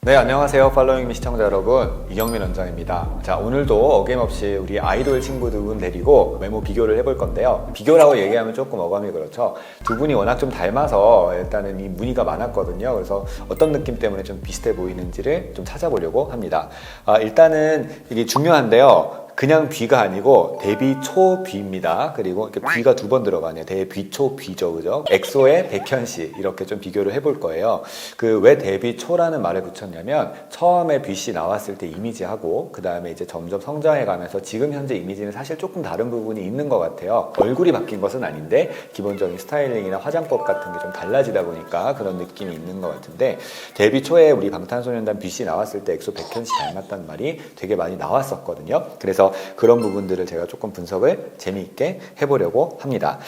네, 안녕하세요. 팔로잉미 시청자 여러분, 이경민 원장입니다. 자, 오늘도 어김없이 우리 아이돌 친구 두 분 데리고 외모 비교를 해볼 건데요. 비교라고 얘기하면 조금 어감이 그렇죠. 두 분이 워낙 좀 닮아서 일단은 이 문의가 많았거든요. 그래서 어떤 느낌 때문에 좀 비슷해 보이는지를 좀 찾아보려고 합니다. 일단은 이게 중요한데요. 그냥 귀가 아니고 데뷔 초 귀입니다. 그리고 이렇게 귀가 두 번 들어가네요. 데뷔 초 귀죠, 그죠? 엑소의 백현 씨 이렇게 좀 비교를 해볼 거예요. 그 왜 데뷔 초라는 말을 붙였냐면 처음에 뷔 씨 나왔을 때 이미지하고 그 다음에 이제 점점 성장해가면서 지금 현재 이미지는 사실 조금 다른 부분이 있는 것 같아요. 얼굴이 바뀐 것은 아닌데 기본적인 스타일링이나 화장법 같은 게 좀 달라지다 보니까 그런 느낌이 있는 것 같은데 데뷔 초에 우리 방탄소년단 뷔 씨 나왔을 때 엑소 백현 씨 닮았다는 말이 되게 많이 나왔었거든요. 그래서 그런 부분들을 제가 조금 분석을 재미있게 해보려고 합니다.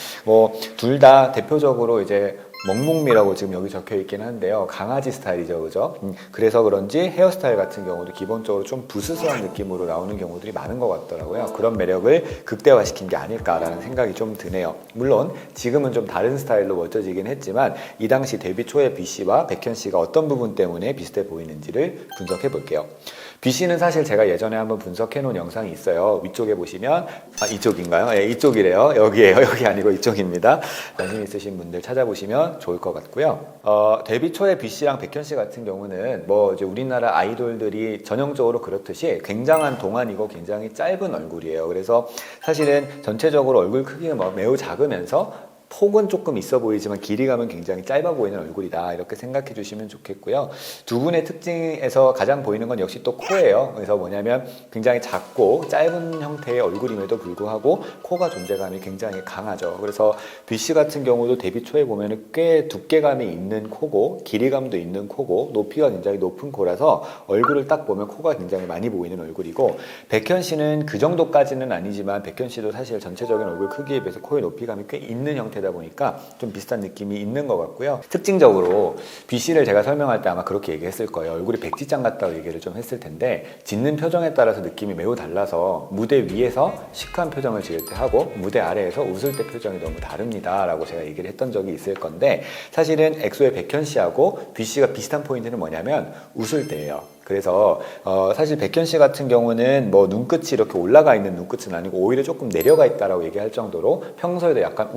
둘 다 대표적으로 이제 멍뭉미라고 지금 여기 적혀 있긴 한데요. 강아지 스타일이죠, 그죠? 그래서 그런지 헤어스타일 같은 경우도 기본적으로 좀 부스스한 느낌으로 나오는 경우들이 많은 것 같더라고요. 그런 매력을 극대화시킨 게 아닐까라는 생각이 좀 드네요. 물론 지금은 좀 다른 스타일로 멋져지긴 했지만 이 당시 데뷔 초의 뷔 씨와 백현 씨가 어떤 부분 때문에 비슷해 보이는지를 분석해 볼게요. 뷔 씨는 사실 제가 예전에 한번 분석해 놓은 영상이 있어요. 위쪽에 보시면 이쪽인가요? 네, 이쪽이래요. 여기에요. 여기 아니고 이쪽입니다. 관심 있으신 분들 찾아보시면 좋을 것 같고요. 데뷔 초에 뷔 씨랑 백현 씨 같은 경우는 이제 우리나라 아이돌들이 전형적으로 그렇듯이 굉장한 동안이고 굉장히 짧은 얼굴이에요. 그래서 사실은 전체적으로 얼굴 크기가 매우 작으면서 폭은 조금 있어 보이지만 길이감은 굉장히 짧아 보이는 얼굴이다 이렇게 생각해 주시면 좋겠고요. 두 분의 특징에서 가장 보이는 건 역시 또 코예요. 그래서 뭐냐면 굉장히 작고 짧은 형태의 얼굴임에도 불구하고 코가 존재감이 굉장히 강하죠. 그래서 뷔 씨 같은 경우도 데뷔 초에 보면 꽤 두께감이 있는 코고 길이감도 있는 코고 높이가 굉장히 높은 코라서 얼굴을 딱 보면 코가 굉장히 많이 보이는 얼굴이고, 백현 씨는 그 정도까지는 아니지만 백현 씨도 사실 전체적인 얼굴 크기에 비해서 코의 높이감이 꽤 있는 형태 다 보니까 좀 비슷한 느낌이 있는 것 같고요. 특징적으로 뷔 씨를 제가 설명할 때 아마 그렇게 얘기했을 거예요. 얼굴이 백지장 같다고 얘기를 좀 했을 텐데 짓는 표정에 따라서 느낌이 매우 달라서 무대 위에서 시크한 표정을 지을 때 하고 무대 아래에서 웃을 때 표정이 너무 다릅니다 라고 제가 얘기를 했던 적이 있을 건데, 사실은 엑소의 백현 씨하고 뷔 씨가 비슷한 포인트는 뭐냐면 웃을 때예요. 그래서 사실 백현 씨 같은 경우는 눈끝이 이렇게 올라가 있는 눈끝은 아니고 오히려 조금 내려가 있다라고 얘기할 정도로 평소에도 약간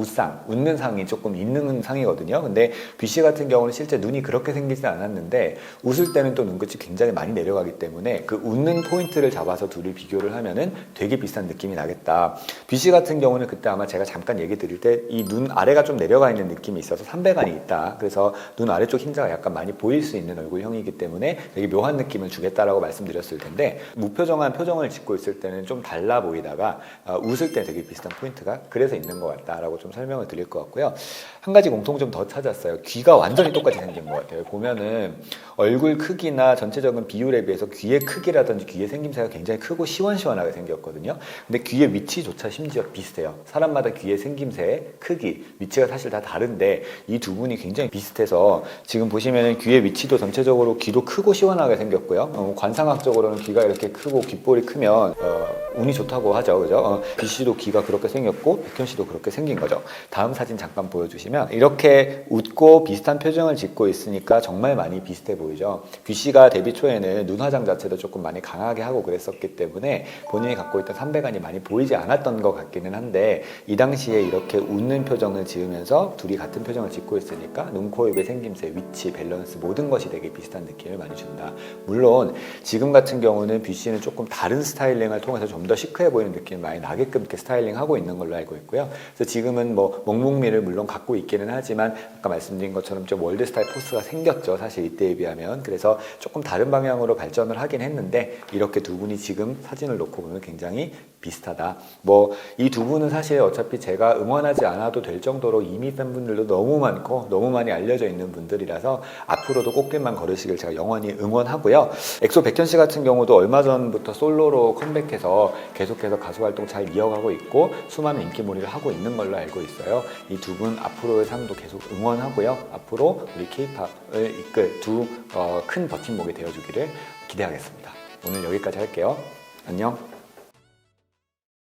웃는 상이 조금 있는 상이거든요. 근데 뷔 씨 같은 경우는 실제 눈이 그렇게 생기진 않았는데 웃을 때는 또 눈끝이 굉장히 많이 내려가기 때문에 그 웃는 포인트를 잡아서 둘을 비교를 하면은 되게 비슷한 느낌이 나겠다. 뷔 씨 같은 경우는 그때 아마 제가 잠깐 얘기 드릴 때 이 눈 아래가 좀 내려가 있는 느낌이 있어서 삼배간이 있다. 그래서 눈 아래쪽 흰자가 약간 많이 보일 수 있는 얼굴형이기 때문에 되게 묘한 느낌을 주겠다라고 말씀드렸을 텐데, 무표정한 표정을 짓고 있을 때는 좀 달라 보이다가 웃을 때 되게 비슷한 포인트가 그래서 있는 것 같다라고 좀 설명을 드릴 것 같고요. 한 가지 공통점 더 찾았어요. 귀가 완전히 똑같이 생긴 것 같아요. 보면은 얼굴 크기나 전체적인 비율에 비해서 귀의 크기라든지 귀의 생김새가 굉장히 크고 시원시원하게 생겼거든요. 근데 귀의 위치조차 심지어 비슷해요. 사람마다 귀의 생김새, 크기, 위치가 사실 다 다른데 이 두 분이 굉장히 비슷해서 지금 보시면은 귀의 위치도 전체적으로 귀도 크고 시원하게 생겼고요. 관상학적으로는 귀가 이렇게 크고 귓볼이 크면 운이 좋다고 하죠, 그죠? 뷔 씨도 귀가 그렇게 생겼고 백현 씨도 그렇게 생긴 거죠. 다음 사진 잠깐 보여주시면 이렇게 웃고 비슷한 표정을 짓고 있으니까 정말 많이 비슷해 보이죠. 뷔 씨가 데뷔 초에는 눈 화장 자체도 조금 많이 강하게 하고 그랬었기 때문에 본인이 갖고 있던 삼배간이 많이 보이지 않았던 것 같기는 한데, 이 당시에 이렇게 웃는 표정을 지으면서 둘이 같은 표정을 짓고 있으니까 눈, 코, 입의 생김새, 위치, 밸런스 모든 것이 되게 비슷한 느낌을 많이 준다. 물론 지금 같은 경우는 뷔 씨는 조금 다른 스타일링을 통해서 좀 더 시크해 보이는 느낌이 많이 나게끔 이렇게 스타일링하고 있는 걸로 알고 있고요. 그래서 지금은 멍뭉미를 물론 갖고 있기는 하지만 아까 말씀드린 것처럼 좀 월드 스타일 포스가 생겼죠. 사실 이때에 비하면. 그래서 조금 다른 방향으로 발전을 하긴 했는데 이렇게 두 분이 지금 사진을 놓고 보면 굉장히 비슷하다. 이 두 분은 사실 어차피 제가 응원하지 않아도 될 정도로 이미 팬분들도 너무 많고 너무 많이 알려져 있는 분들이라서 앞으로도 꽃길만 걸으시길 제가 영원히 응원하고요. 엑소 백현 씨 같은 경우도 얼마 전부터 솔로로 컴백해서 계속해서 가수 활동 잘 이어가고 있고 수많은 인기몰이를 하고 있는 걸로 알고 있어요. 이 두 분 앞으로의 상도 계속 응원하고요. 앞으로 우리 K-팝을 이끌 두 큰 버팀목이 되어주기를 기대하겠습니다. 오늘 여기까지 할게요. 안녕.